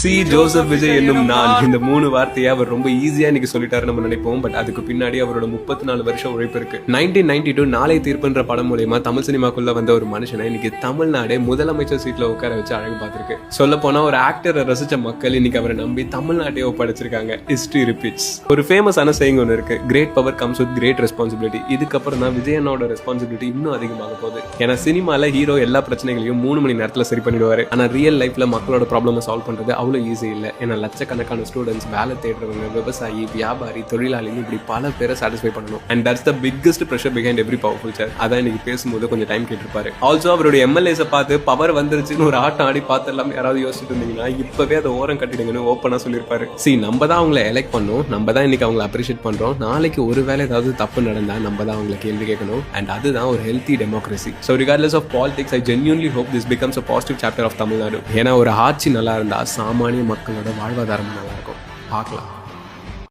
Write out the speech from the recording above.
C Joseph Vijay என்னும் நான், இந்த 3 வார்த்தையை அவர் ரொம்ப ஈஸியா இன்னைக்கு சொல்லிட்டாரு நம்ம நினைப்போம். பட் அதுக்கு பின்னாடி அவரோட 34 வருஷம் உழைப்பு இருக்கு. 1992 நாளை தீர்ப்புன்ற படம் மூலமா தமிழ் சினிமாக்குள்ள வந்த ஒரு மனுஷனை இன்னைக்கு தமிழ்நாடே முதலமைச்சர் சீட்ல உட்கார வச்சு அழகு பார்த்திருக்கு. சொல்ல போனா ஒரு ஆக்டரை ரசிச்ச மக்கள் இன்னைக்கு அவரை நம்பி தமிழ்நாட்டையே ஒப்படைச்சிருக்காங்க. History repeats. ஒரு ஃபேமஸான சேயிங் ஒன்று இருக்கு, great power comes with great responsibility. இதுக்கப்புறம் தான் விஜயனோட ரெஸ்பான்சிபிலிட்டி இன்னும் அதிகமாக போகுது. ஏன்னா சினிமால ஹீரோ எல்லா பிரச்சனைகளையும் 3 மணி நேரத்துல சரி பண்ணிடுவாரு. ஆனா ரியல் லைஃப்ல மக்களோட ப்ராப்ளம் சால்வ் பண்றது அவ்வளவு ஈஸி இல்ல. ஏன்னா லட்சக்கணக்கான ஸ்டூடெண்ட்ஸ், வேலை தேடுறவங்க, விவசாயி, வியாபாரி, தொழிலாளின்னு இப்படி பல பேரை சாட்டிஸ்ஃபை பண்ணணும். And that's the biggest pressure behind every powerful sir. அதான் இன்னைக்கு பேசும்போது கொஞ்சம் டைம் கேட்டிருப்பாரு. ஆல்சோ அவருடைய எம்எல்ஏஸை பார்த்து பவர் வந்துருச்சுன்னு ஒரு ஆட்டம் ஆடி பார்த்துலாம் யாராவது யோசிச்சுட்டு இருந்தீங்கன்னா இப்பவே அதை ஓரம் கட்டிடுங்கன்னு ஓப்பனா சொல்லியிருப்பாரு. நம்ம தான் அவங்களை எலெக்ட் பண்ணோம், நம்ம தான் இன்னைக்கு அவங்களை அப்ரிஷியேட் பண்றோம். நாளைக்கு ஒரு வேலை ஏதாவது தப்பு நடந்தா நம்ம தான் அவங்களை கேள்வி கேட்கணும். அண்ட் அதுதான் ஒரு healthy democracy. So regardless of politics, I genuinely hope this becomes a positive chapter of Tamil Nadu. ஏன்னா ஒரு ஆட்சி நல்லா இருந்தா சாமானிய மக்களோட வாழ்வாதாரம் நல்லா இருக்கும். பார்க்கலாம்.